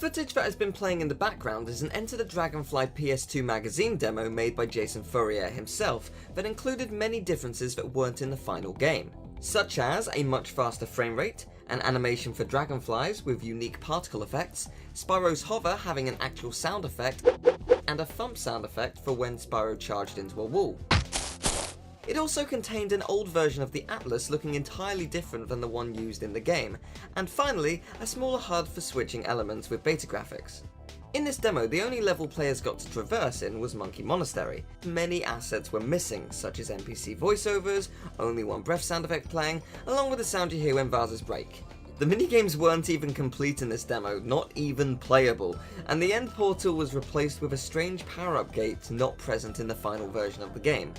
footage that has been playing in the background is an Enter the Dragonfly PS2 magazine demo made by Jason Furrier himself that included many differences that weren't in the final game, such as a much faster frame rate, an animation for dragonflies with unique particle effects, Spyro's hover having an actual sound effect, and a thump sound effect for when Spyro charged into a wall. It also contained an old version of the Atlas looking entirely different than the one used in the game, and finally, a smaller HUD for switching elements with beta graphics. In this demo, the only level players got to traverse in was Monkey Monastery. Many assets were missing, such as NPC voiceovers, only one breath sound effect playing, along with the sound you hear when vases break. The minigames weren't even complete in this demo, not even playable, and the end portal was replaced with a strange power-up gate not present in the final version of the game.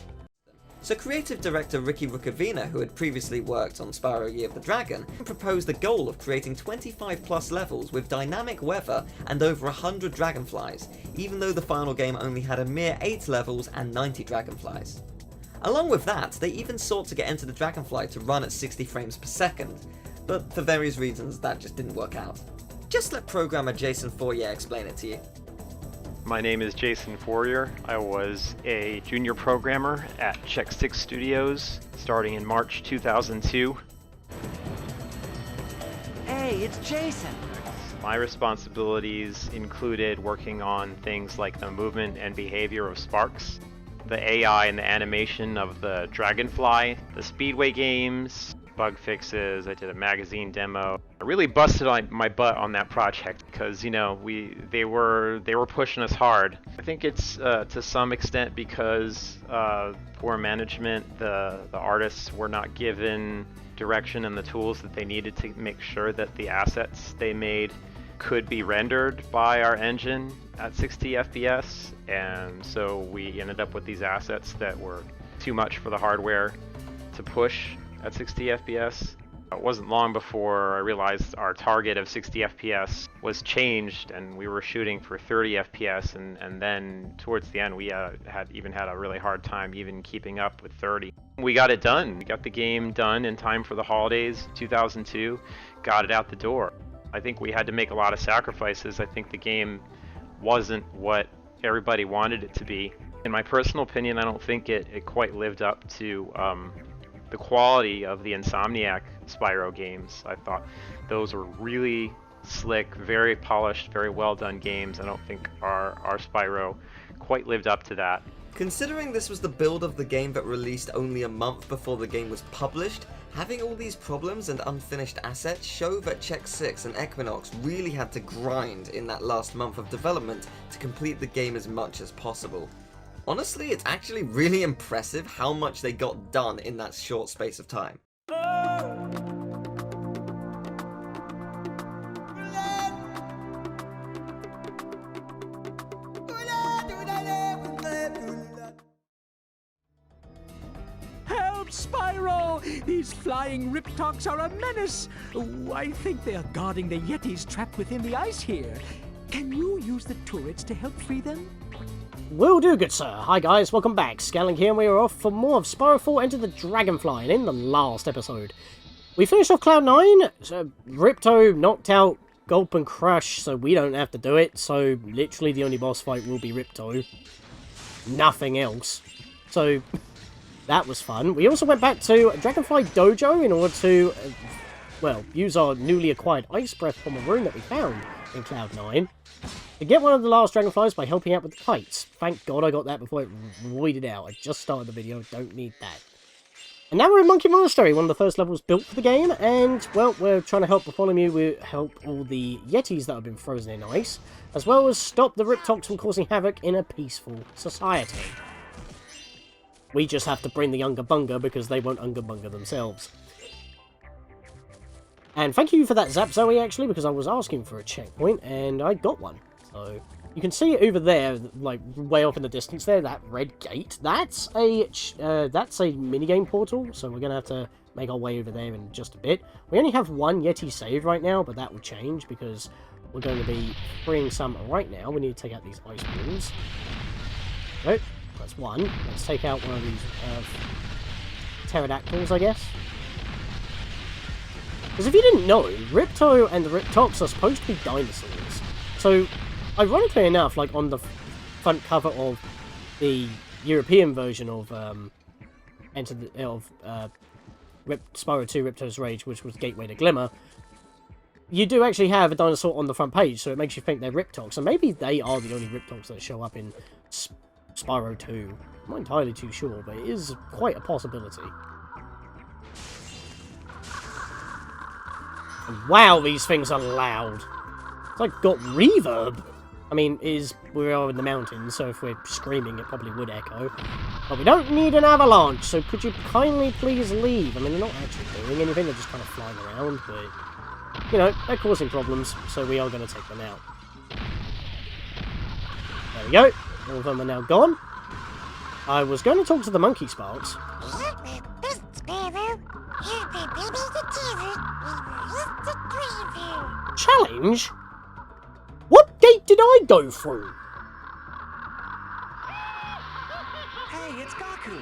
So creative director Ricky Rukavina, who had previously worked on Spyro Year of the Dragon, proposed the goal of creating 25 plus levels with dynamic weather and over 100 dragonflies, even though the final game only had a mere 8 levels and 90 dragonflies. Along with that, they even sought to get Enter the Dragonfly to run at 60 frames per second, but for various reasons that just didn't work out. Just let programmer Jason Furrier explain it to you. My name is Jason Furrier. I was a junior programmer at Check 6 Studios starting in March 2002. Hey, it's Jason! My responsibilities included working on things like the movement and behavior of sparks, the AI and the animation of the Dragonfly, the Speedway games, bug fixes. I did a magazine demo. I really busted my butt on that project because, you know, they were pushing us hard. I think it's to some extent because poor management. The artists were not given direction and the tools that they needed to make sure that the assets they made could be rendered by our engine at 60 FPS, and so we ended up with these assets that were too much for the hardware to push at 60 FPS. It wasn't long before I realized our target of 60 FPS was changed and we were shooting for 30 FPS, and then towards the end we had a really hard time even keeping up with 30. We got it done. We got the game done in time for the holidays 2002, got it out the door. I think we had to make a lot of sacrifices. I think the game wasn't what everybody wanted it to be. In my personal opinion, I don't think it quite lived up to the quality of the Insomniac Spyro games. I thought those were really slick, very polished, very well done games. I don't think our Spyro quite lived up to that. Considering this was the build of the game that released only a month before the game was published, having all these problems and unfinished assets show that Check 6 and Equinox really had to grind in that last month of development to complete the game as much as possible. Honestly, it's actually really impressive how much they got done in that short space of time. Help, Spyro! These flying Riptocs are a menace! Oh, I think they are guarding the Yetis trapped within the ice here. Can you use the turrets to help free them? Will do, good sir. Hi guys, welcome back. Scatlink here, and we are off for more of Spyro 4 Enter the Dragonfly. And in the last episode, we finished off Cloud 9. So Ripto knocked out Gulp and Crush, so we don't have to do it. So literally the only boss fight will be Ripto. Nothing else. So that was fun. We also went back to Dragonfly Dojo in order to, well, use our newly acquired Ice Breath from a room that we found in Cloud 9. To get one of the last dragonflies by helping out with the kites. Thank God I got that before it voided out. I just started the video, don't need that. And now we're in Monkey Monastery, one of the first levels built for the game, and, well, we're trying to help Bartholomew, we help all the Yetis that have been frozen in ice, as well as stop the Riptocs from causing havoc in a peaceful society. We just have to bring the Unga Bunga because they won't Unga Bunga themselves. And thank you for that Zap Zoe, actually, because I was asking for a checkpoint, and I got one. So, you can see it over there, like, way off in the distance there, that red gate. That's a minigame portal, so we're going to have to make our way over there in just a bit. We only have one Yeti saved right now, but that will change, because we're going to be freeing some right now. We need to take out these ice balls. Nope, that's one. Let's take out one of these pterodactyls, I guess. Because if you didn't know, Ripto and the Riptocs are supposed to be dinosaurs. So, ironically enough, like on the front cover of the European version of Spyro 2 Ripto's Rage, which was Gateway to Glimmer, you do actually have a dinosaur on the front page, so it makes you think they're Riptocs. And maybe they are the only Riptocs that show up in Spyro 2. I'm not entirely too sure, but it is quite a possibility. And wow, these things are loud. It's like got reverb. I mean, we are in the mountains, so if we're screaming, it probably would echo. But we don't need an avalanche, so could you kindly please leave? I mean, they're not actually doing anything, they're just kind of flying around, but, you know, they're causing problems, so we are going to take them out. There we go. All of them are now gone. I was going to talk to the monkey sparks. Challenge? What gate did I go through? Hey, it's Gaku.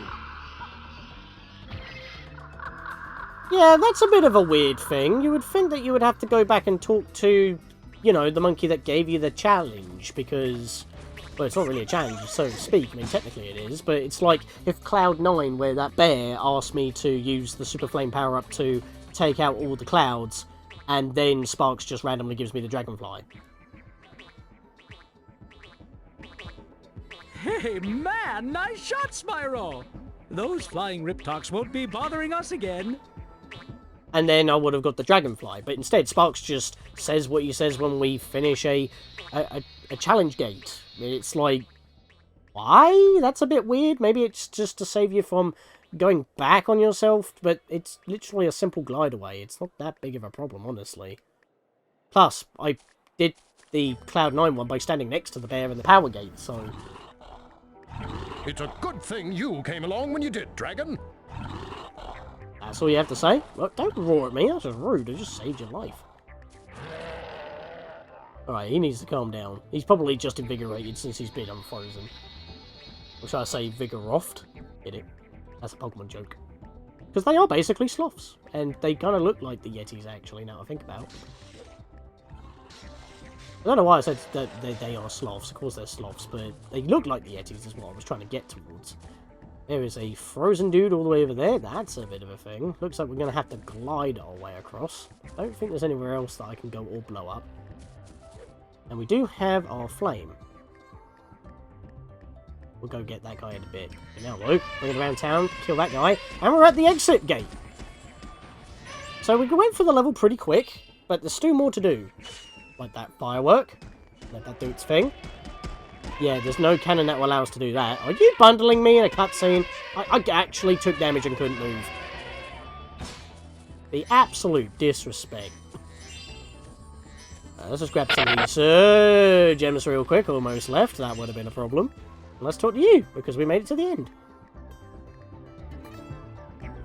Yeah, that's a bit of a weird thing. You would think that you would have to go back and talk to, you know, the monkey that gave you the challenge, because, well, it's not really a challenge, so to speak. I mean, technically it is, but it's like if Cloud9, where that bear asked me to use the Super Flame power-up to take out all the clouds, and then Sparks just randomly gives me the Dragonfly. Hey, man! Nice shot, Spyro! Those flying Riptocs won't be bothering us again. And then I would have got the Dragonfly, but instead Sparks just says what he says when we finish a challenge gate. It's like, why? That's a bit weird. Maybe it's just to save you from going back on yourself, but it's literally a simple glide away. It's not that big of a problem, honestly. Plus, I did the Cloud9 one by standing next to the bear in the power gate, so... It's a good thing you came along when you did, Dragon. That's all you have to say? Look, don't roar at me, that's just rude. I just saved your life. Alright, he needs to calm down. He's probably just invigorated since he's been unfrozen. Or should I say Vigoroft? Get it? That's a Pokemon joke. Because they are basically sloths. And they kind of look like the Yetis, actually, now I think about it. I don't know why I said that they are sloths. Of course they're sloths, but they look like the Yetis is what I was trying to get towards. There is a frozen dude all the way over there. That's a bit of a thing. Looks like we're going to have to glide our way across. I don't think there's anywhere else that I can go or blow up. And we do have our flame. We'll go get that guy in a bit. But now, Luke, bring it around town, kill that guy, and we're at the exit gate. So we went for the level pretty quick, but there's still more to do. Like that firework. Let that do its thing. Yeah, there's no cannon that will allow us to do that. Are you bundling me in a cutscene? I actually took damage and couldn't move. The absolute disrespect. Let's just grab some of these gems real quick. Almost left. That would have been a problem. And let's talk to you, because we made it to the end.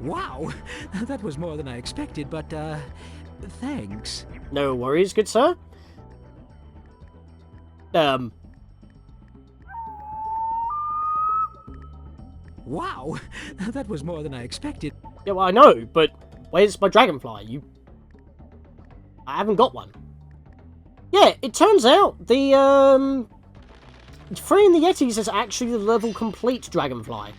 Wow, that was more than I expected, but, thanks. No worries, good sir. Wow, that was more than I expected. Yeah, well, I know, but where's my Dragonfly? I haven't got one. Yeah, it turns out the, freeing the Yetis is actually the level complete Dragonfly.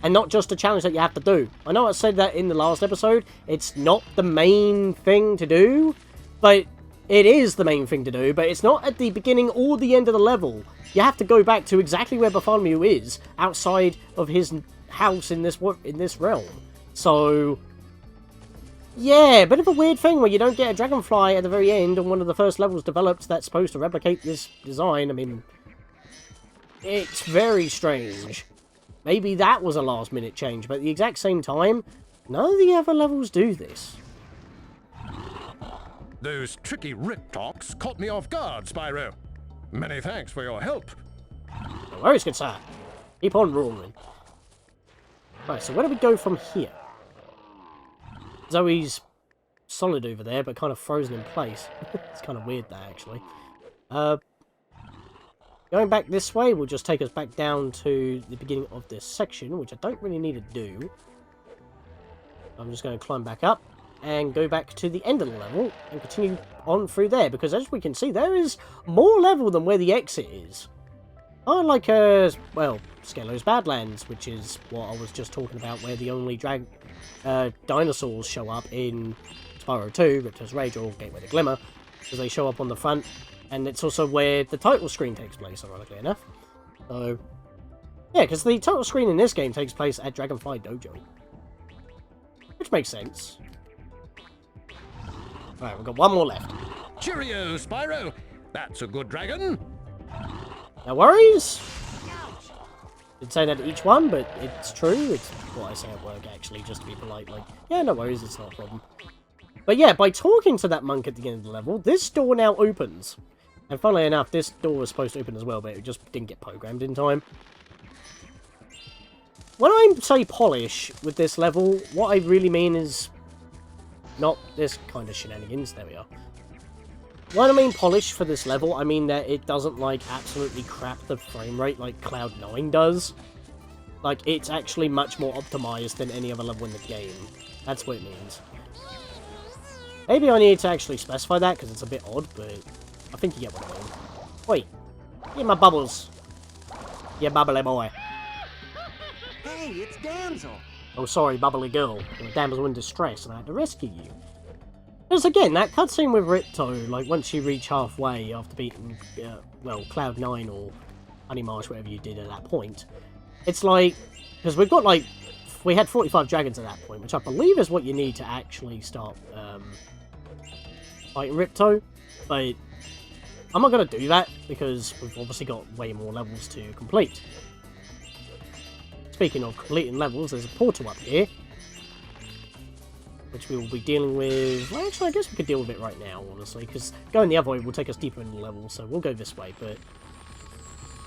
And not just a challenge that you have to do. I know I said that in the last episode. It's not the main thing to do. But it is the main thing to do. But it's not at the beginning or the end of the level. You have to go back to exactly where Bartholomew is. Outside of his house in this realm. So... yeah, a bit of a weird thing where you don't get a Dragonfly at the very end on one of the first levels developed that's supposed to replicate this design. I mean... it's very strange. Maybe that was a last-minute change, but at the exact same time, none of the other levels do this. Those tricky Riptocs caught me off guard, Spyro. Many thanks for your help. No worries, good sir. Keep on rolling. Right, so where do we go from here? Zoe's solid over there, but kind of frozen in place. It's kind of weird, that, actually. Going back this way will just take us back down to the beginning of this section, which I don't really need to do. I'm just going to climb back up. and go back to the end of the level and continue on through there, because as we can see, there is more level than where the exit is. Unlike, well, Skelo's Badlands, which is what I was just talking about, where the only dinosaurs show up in Spyro 2, Ripto's Rage, or Gateway to Glimmer, because they show up on the front, and it's also where the title screen takes place, ironically enough. So, yeah, because the title screen in this game takes place at Dragonfly Dojo. Which makes sense. Alright, we've got one more left. Cheerio, Spyro. That's a good dragon. No worries. Didn't say that to each one, but it's true. It's what I say at work, actually, just to be polite. Like, yeah, no worries, it's not a problem. But yeah, by talking to that monk at the end of the level, this door now opens. And funnily enough, this door was supposed to open as well, but it just didn't get programmed in time. When I say polish with this level, what I really mean is not this kind of shenanigans. There we are. When I mean polish for this level, I mean that it doesn't, like, absolutely crap the frame rate like Cloud 9 does. Like, it's actually much more optimized than any other level in the game. That's what it means. Maybe I need to actually specify that, because it's a bit odd, but I think you get what I mean. Wait, get my bubbles. Yeah, bubbly boy. Hey, it's Damsel. Oh, sorry, bubbly girl. You're a damsel in distress, and I had to rescue you. Because again, that cutscene with Ripto, like, once you reach halfway after beating, well, Cloud 9 or Honey Marsh, whatever you did at that point, it's like, because we've got, like, we had 45 dragons at that point, which I believe is what you need to actually start fighting Ripto, but I'm not going to do that, because we've obviously got way more levels to complete. Speaking of completing levels, there's a portal up here, which we will be dealing with. Well, actually, I guess we could deal with it right now, honestly, because going the other way will take us deeper in the level, so we'll go this way. But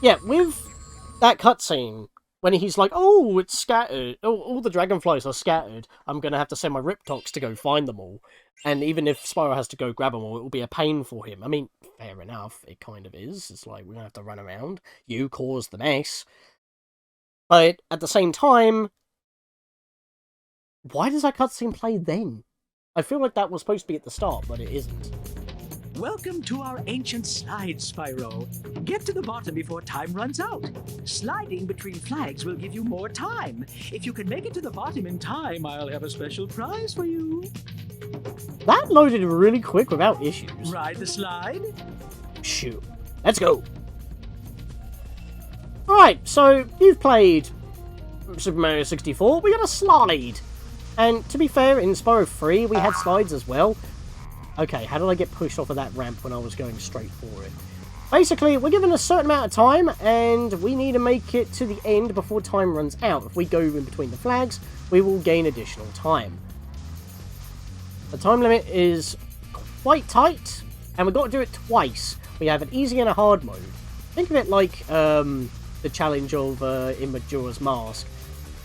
yeah, with that cutscene, when he's like, oh, it's scattered, oh, all the dragonflies are scattered, I'm going to have to send my Riptocs to go find them all. And even if Spyro has to go grab them all, it will be a pain for him. I mean, fair enough, it kind of is. It's like, we don't have to run around. You caused the mess. But at the same time, why does that cutscene play then? I feel like that was supposed to be at the start, but it isn't. Welcome to our ancient slide, Spyro. Get to the bottom before time runs out. Sliding between flags will give you more time. If you can make it to the bottom in time, I'll have a special prize for you. That loaded really quick without issues. Ride the slide? Shoot. Let's go. Alright, so you've played Super Mario 64. We got a slide. And to be fair, in Spyro 3, we had slides as well. Okay, how did I get pushed off of that ramp when I was going straight for it? Basically, we're given a certain amount of time, and we need to make it to the end before time runs out. If we go in between the flags, we will gain additional time. The time limit is quite tight, and we've got to do it twice. We have an easy and a hard mode. Think of it like the challenge of in Majora's Mask.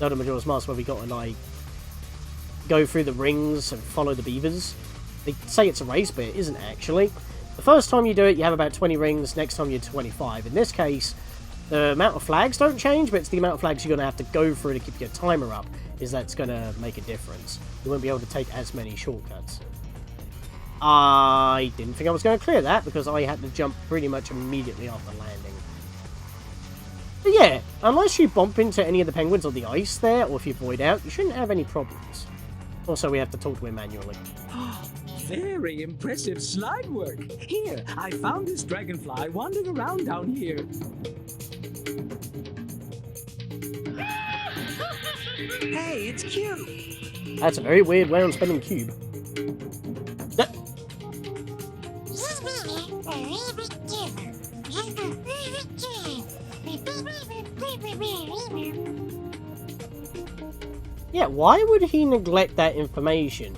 Not Majora's Mask, where we got to, like, go through the rings and follow the beavers. They say it's a race, but it isn't actually. The first time you do it, you have about 20 rings. Next time, you're 25. In this case, the amount of flags don't change, but it's the amount of flags you're going to have to go through to keep your timer up that's going to make a difference. You won't be able to take as many shortcuts. I didn't think I was going to clear that, because I had to jump pretty much immediately after landing. But yeah, unless you bump into any of the penguins on the ice there, or if you void out, you shouldn't have any problems. Also, we have to talk to him manually. Very impressive slide work. Here, I found this dragonfly wandering around down here. Hey, it's cute. That's a very weird way on spelling cube. Yeah, why would he neglect that information?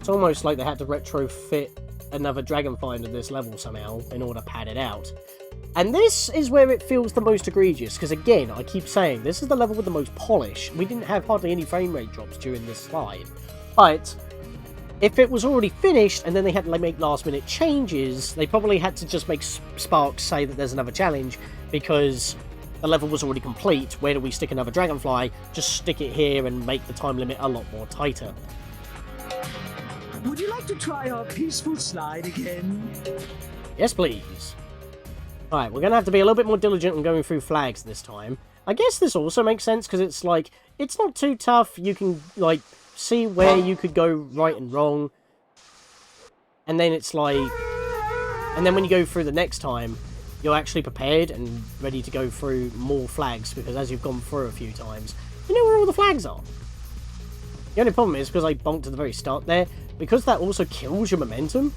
It's almost like they had to retrofit another Dragonfly into this level somehow in order to pad it out. And this is where it feels the most egregious, because again, I keep saying, this is the level with the most polish. We didn't have hardly any frame rate drops during this slide. But if it was already finished and then they had to make last minute changes, they probably had to just make Sparks say that there's another challenge, because the level was already complete. Where do we stick another Dragonfly? Just stick it here and make the time limit a lot more tighter. would you like to try our peaceful slide again? Yes, please. Alright, we're going to have to be a little bit more diligent in going through flags this time. I guess this also makes sense because it's like, it's not too tough. You can, like, see where you could go right and wrong. And then it's like... And then when you go through the next time, you're actually prepared and ready to go through more flags because as you've gone through a few times, you know where all the flags are. The only problem is because I bonked at the very start there, because that also kills your momentum,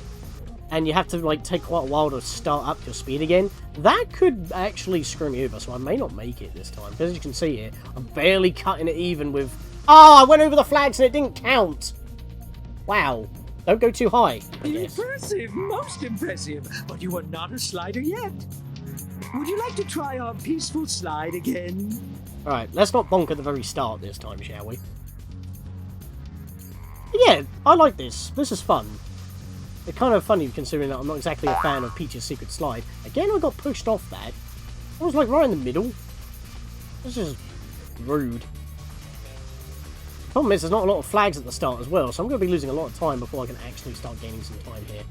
and you have to like take quite a while to start up your speed again, that could actually screw me over, so I may not make it this time. Because as you can see here, I'm barely cutting it even with... Oh, I went over the flags and it didn't count! Wow. Don't go too high, I guess. Impressive, most impressive. But you are not a slider yet. Would you like to try our peaceful slide again? Alright, let's not bonk at the very start this time, shall we? Yeah, I like this. This is fun. It's kind of funny considering that I'm not exactly a fan of Peach's Secret Slide. Again, I got pushed off that. I was like right in the middle. This is rude. Problem is, there's not a lot of flags at the start as well, so I'm going to be losing a lot of time before I can actually start gaining some time here.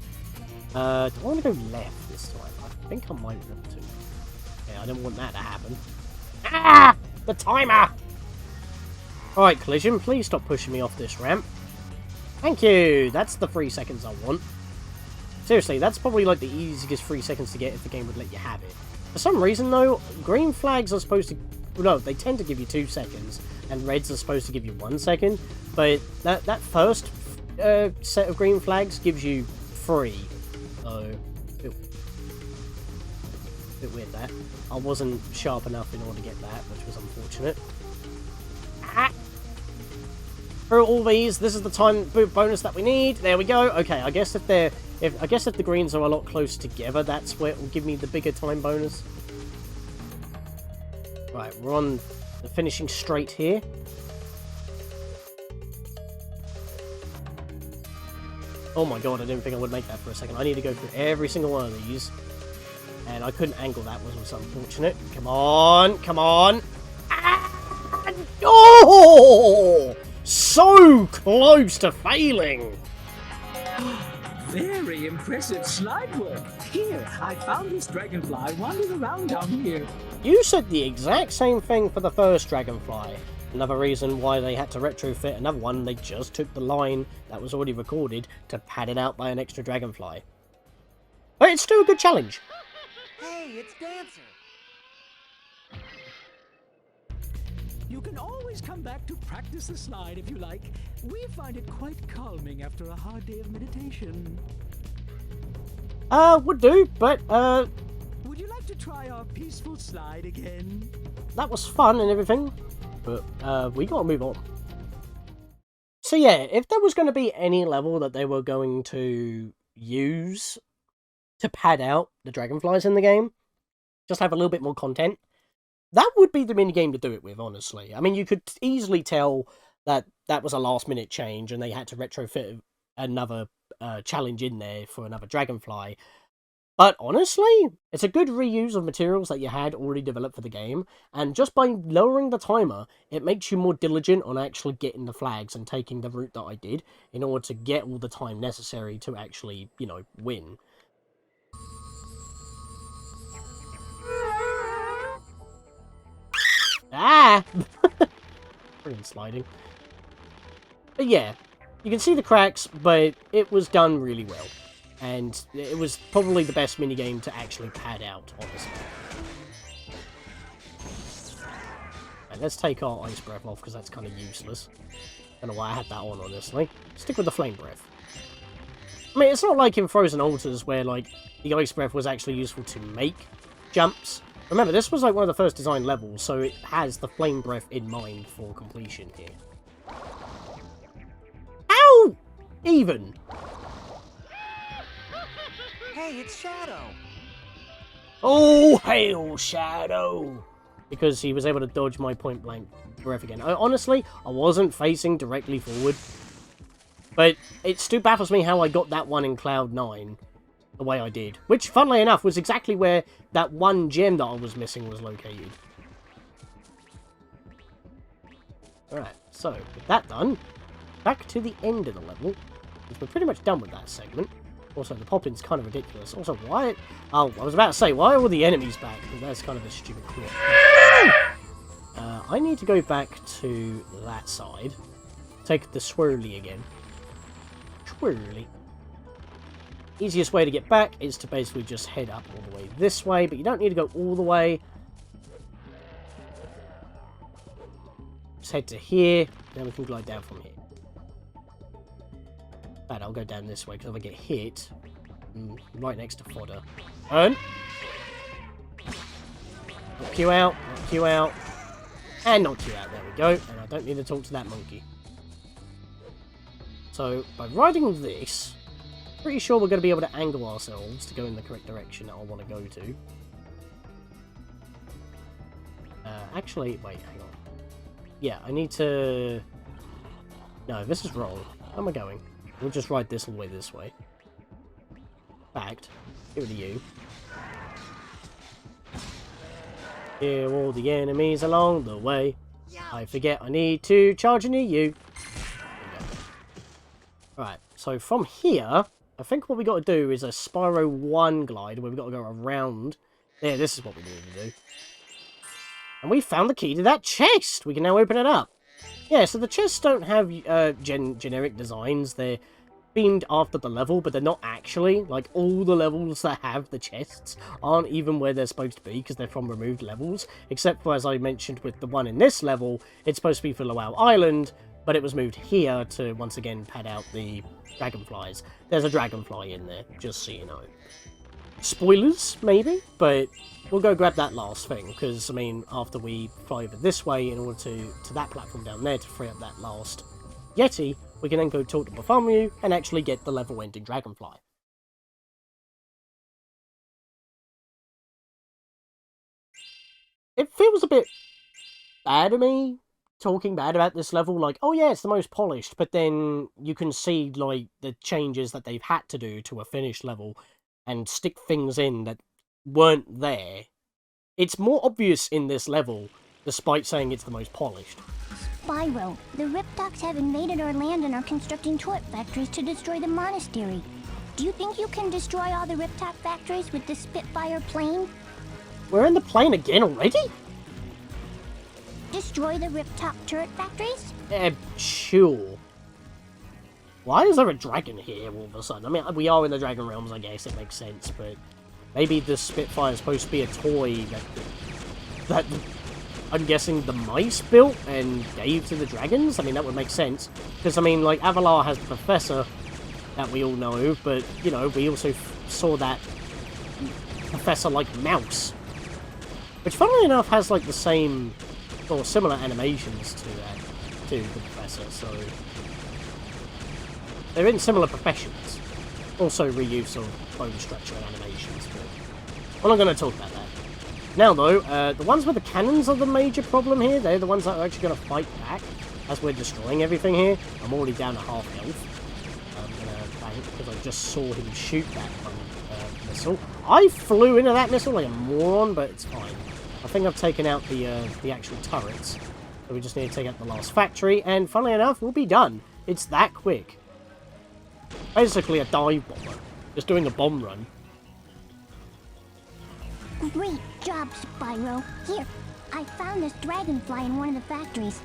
Do I want to go left this time? I think I might want to. Yeah, I don't want that to happen. Ah! The timer! Alright, Collision, please stop pushing me off this ramp. Thank you! That's the 3 seconds I want. Seriously, that's probably like the easiest 3 seconds to get if the game would let you have it. For some reason, though, green flags are supposed to... No, they tend to give you 2 seconds, and reds are supposed to give you 1 second, but that first set of green flags gives you 3. So, bit weird that. I wasn't sharp enough in order to get that, which was unfortunate. Ah! Through all these, this is the time bonus that we need. There we go. Okay, I guess if the greens are a lot closer together, that's where it will give me the bigger time bonus. Right, we're on the finishing straight here. Oh my god, I didn't think I would make that for a second. I need to go through every single one of these. And I couldn't angle that, which was unfortunate. Come on, come on. Ah! Oh! So close to failing! Very impressive slide work. Here, I found this dragonfly wandering around down here. You said the exact same thing for the first Dragonfly. Another reason why they had to retrofit another one, they just took the line that was already recorded to pad it out by an extra Dragonfly. But it's still a good challenge. Hey, it's Dancer. You can always come back to practice the slide if you like. We find it quite calming after a hard day of meditation. Would do, but, Would you like to try our peaceful slide again? that was fun and everything, but, we gotta move on. So yeah, if there was going to be any level that they were going to use to pad out the Dragonflies in the game, just have a little bit more content, that would be the minigame to do it with, honestly. I mean, you could easily tell that that was a last-minute change and they had to retrofit another challenge in there for another Dragonfly. But honestly, it's a good reuse of materials that you had already developed for the game, and just by lowering the timer, it makes you more diligent on actually getting the flags and taking the route that I did in order to get all the time necessary to actually, you know, win. Ah! Brilliant sliding. But yeah, you can see the cracks, but it was done really well. And it was probably the best minigame to actually pad out, honestly. And let's take our Ice Breath off, because that's kind of useless. Don't know why I had that on, honestly. Stick with the Flame Breath. I mean, it's not like in Frozen Altars, where, like, the Ice Breath was actually useful to make jumps. Remember, this was, like, one of the first design levels, so it has the Flame Breath in mind for completion here. Ow! Even! Hey, it's Shadow. Oh, hail Shadow! Because he was able to dodge my point-blank breath again. Honestly, I wasn't facing directly forward. But it still baffles me how I got that one in Cloud 9 the way I did. Which, funnily enough, was exactly where that one gem that I was missing was located. Alright, so, with that done, back to the end of the level. We're pretty much done with that segment. Also, the popping's kind of ridiculous. Also, why... Oh, I was about to say, why are all the enemies back? Because that's kind of a stupid quirk. I need to go back to that side. Take the swirly again. Swirly. Easiest way to get back is to basically just head up all the way this way, but you don't need to go all the way. Just head to here, then we can glide down from here. But I'll go down this way, because if I get hit, I'm right next to fodder. Knock you out, and knock you out. There we go. And I don't need to talk to that monkey. So, by riding this, pretty sure we're going to be able to angle ourselves to go in the correct direction that I want to go to. Actually, wait, hang on. Yeah, I need to... No, this is wrong. Where am I going? We'll just ride this all the way this way. Fact. Give it to you. Kill all the enemies along the way. I forget I need to charge near you. Right, so from here, I think what we got to do is a Spyro 1 glide where we've got to go around. Yeah, this is what we need to do. And we found the key to that chest! We can now open it up. Yeah, so the chests don't have generic designs. They're themed after the level, but they're not actually. Like, all the levels that have the chests aren't even where they're supposed to be, because they're from removed levels. Except for, as I mentioned with the one in this level, it's supposed to be for Lowell Island, but it was moved here to, once again, pad out the dragonflies. There's a dragonfly in there, just so you know. Spoilers, maybe, but we'll go grab that last thing, because, I mean, after we fly over this way, in order to that platform down there to free up that last Yeti, we can then go talk to Bartholomew and actually get the level-ending dragonfly. It feels a bit bad to me, talking bad about this level, like, oh yeah, it's the most polished, but then you can see, like, the changes that they've had to do to a finished level, and stick things in that weren't there. It's more obvious in this level, despite saying it's the most polished. Spyro, the Riptocs have invaded our land and are constructing turret factories to destroy the Monastery. Do you think you can destroy all the Riptoc factories with the Spitfire plane? We're in the plane again already? Destroy the Riptoc turret factories? Sure. Why is there a dragon here all of a sudden? I mean, we are in the Dragon Realms, I guess, it makes sense, but maybe the Spitfire is supposed to be a toy that I'm guessing the mice built and gave to the dragons? I mean, that would make sense. Because, I mean, like, Avalar has the Professor that we all know, but, you know, we also saw that Professor-like mouse. Which, funnily enough, has, like, the same, or similar animations to the Professor, so... They're in similar professions. Also reuse of bone structure and animations, but we're not going to talk about that. Now though, the ones with the cannons are the major problem here. They're the ones that are actually going to fight back as we're destroying everything here. I'm already down to half health. I'm going to bank because I just saw him shoot that one missile. I flew into that missile like a moron, but it's fine. I think I've taken out the actual turrets. So we just need to take out the last factory, and funnily enough, we'll be done. It's that quick. Basically a dive bomber, just doing a bomb run. Great job, Spyro. Here, I found this dragonfly in one of the factories.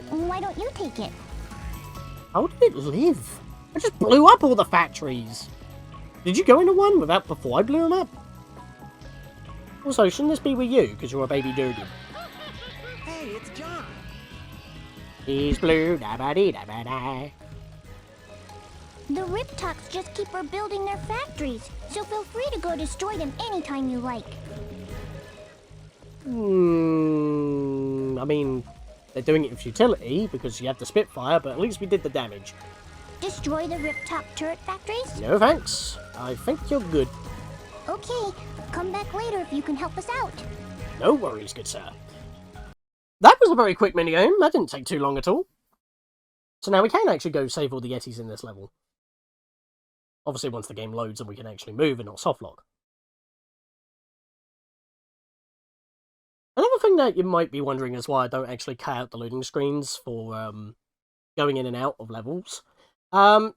Why don't you take it? How did it live? I just blew up all the factories. Did you go into one before I blew them up? Also, shouldn't this be with you, because you're a baby dirty? Hey, it's John. He's blue, da-ba-dee-da-ba-da. The Riptocs just keep rebuilding their factories, so feel free to go destroy them anytime you like. I mean, they're doing it with futility, because you have the Spitfire, but at least we did the damage. Destroy the Riptoc turret factories? No thanks. I think you're good. Okay, come back later if you can help us out. No worries, good sir. That was a very quick minigame. That didn't take too long at all. So now we can actually go save all the Yetis in this level. Obviously, once the game loads and we can actually move and not softlock. Another thing that you might be wondering is why I don't actually cut out the loading screens for going in and out of levels. They're not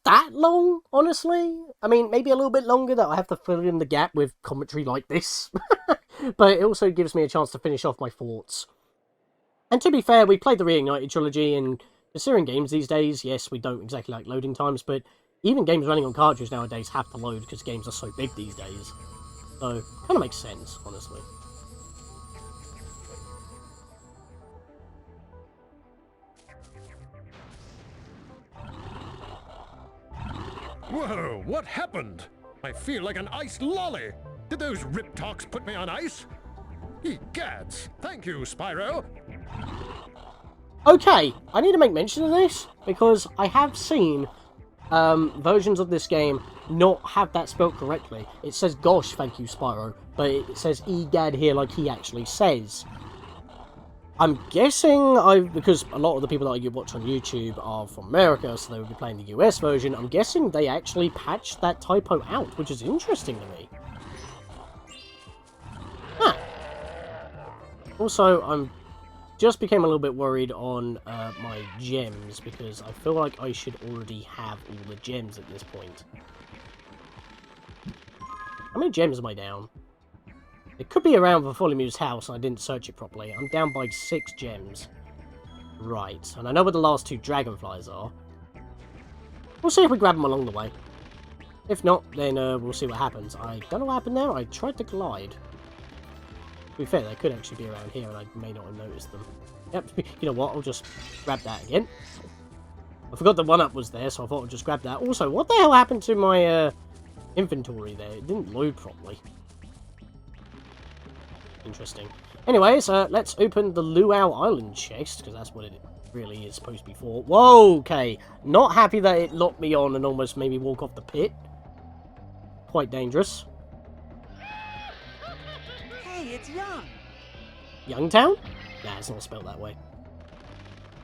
that long, honestly. I mean, maybe a little bit longer that I have to fill in the gap with commentary like this. But it also gives me a chance to finish off my thoughts. And to be fair, we played the Reignited trilogy, and considering games these days, yes, we don't exactly like loading times, but even games running on cartridge nowadays have to load because games are so big these days. So, kind of makes sense, honestly. Whoa, what happened? I feel like an ice lolly. Did those Riptocs put me on ice? Egads! Thank you, Spyro. Okay, I need to make mention of this, because I have seen versions of this game not have that spelled correctly. It says gosh, thank you, Spyro, but it says egad here like he actually says. I'm guessing, because a lot of the people that I watch on YouTube are from America, so they would be playing the US version, I'm guessing they actually patched that typo out, which is interesting to me. Huh. Also, I'm just became a little bit worried on my gems, because I feel like I should already have all the gems at this point. How many gems am I down? It could be around Bartholomew's house, and I didn't search it properly. I'm down by 6 gems. Right, and I know where the last 2 dragonflies are. We'll see if we grab them along the way. If not, then we'll see what happens. I don't know what happened there. I tried to glide. To be fair, they could actually be around here, and I may not have noticed them. Yep, you know what? I'll just grab that again. I forgot the 1-up was there, so I thought I'd just grab that. Also, what the hell happened to my inventory there? It didn't load properly. Interesting. Anyways, let's open the Luau Island chest, because that's what it really is supposed to be for. Whoa, okay. Not happy that it locked me on and almost made me walk off the pit. Quite dangerous. Hey, it's Young. Youngtown? Nah, it's not spelled that way.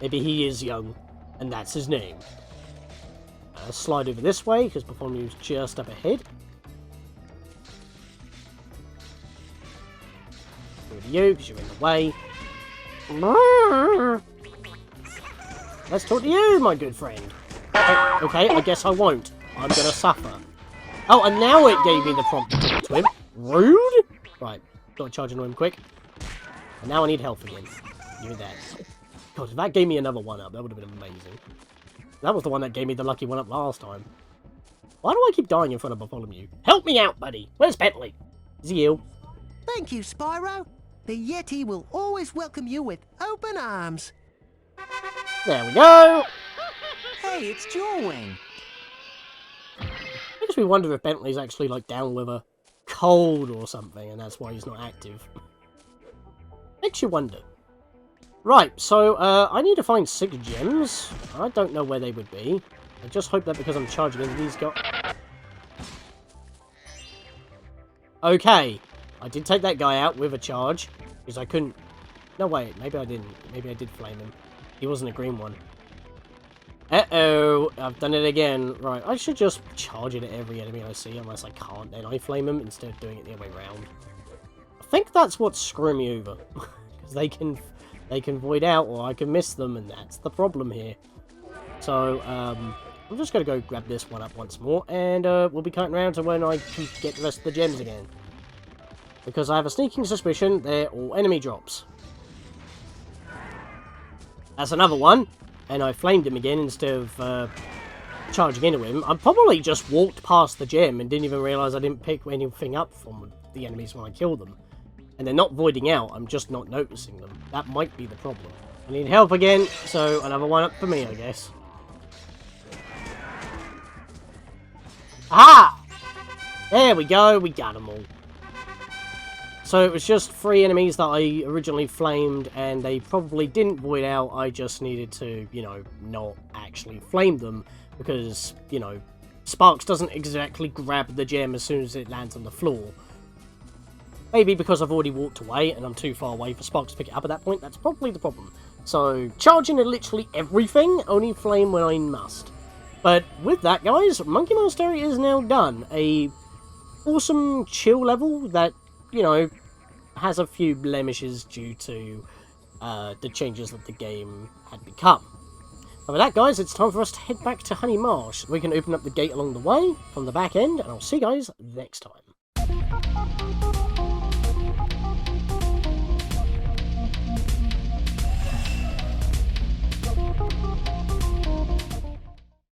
Maybe he is young, and that's his name. Slide over this way, because Bartholomew's just up ahead. You, because you're in the way. Let's talk to you, my good friend. Okay, I guess I won't. I'm gonna suffer. Oh, and now it gave me the prompt to talk to him. Rude? Right, gotta charge into him quick. And now I need health again. Give me that. God, if that gave me another 1-up, that would have been amazing. That was the one that gave me the lucky 1-up last time. Why do I keep dying in front of Bartholomew? Help me out, buddy! Where's Bentley? Is he ill? Thank you, Spyro. The Yeti will always welcome you with open arms. There we go! Hey, it's Jewelwing. Makes me wonder if Bentley's actually, like, down with a cold or something, and that's why he's not active. Makes you wonder. Right, so, I need to find 6 gems. I don't know where they would be. I just hope that because I'm charging in these got... Okay. I did take that guy out with a charge, because I couldn't... No, wait, maybe I didn't. Maybe I did flame him. He wasn't a green one. Uh-oh, I've done it again. Right, I should just charge it at every enemy I see, unless I can't, then I flame him instead of doing it the other way around. I think that's what's screwing me over, because they can void out, or I can miss them, and that's the problem here. So, I'm just going to go grab this 1-up once more, and we'll be cutting around to when I can get the rest of the gems again. Because I have a sneaking suspicion they're all enemy drops. That's another one, and I flamed him again instead of charging into him. I probably just walked past the gem and didn't even realise I didn't pick anything up from the enemies when I killed them. And they're not voiding out, I'm just not noticing them. That might be the problem. I need help again, so another 1-up for me, I guess. Aha! There we go, we got them all. So it was just 3 enemies that I originally flamed, and they probably didn't void out. I just needed to, you know, not actually flame them, because, you know, Sparks doesn't exactly grab the gem as soon as it lands on the floor. Maybe because I've already walked away, and I'm too far away for Sparks to pick it up at that point. That's probably the problem. So, charging at literally everything, only flame when I must. But with that, guys, Monkey Monastery is now done. A awesome chill level that, you know, has a few blemishes due to the changes that the game had become. And with that, guys, it's time for us to head back to Honey Marsh. We can open up the gate along the way, from the back end, and I'll see you guys next time.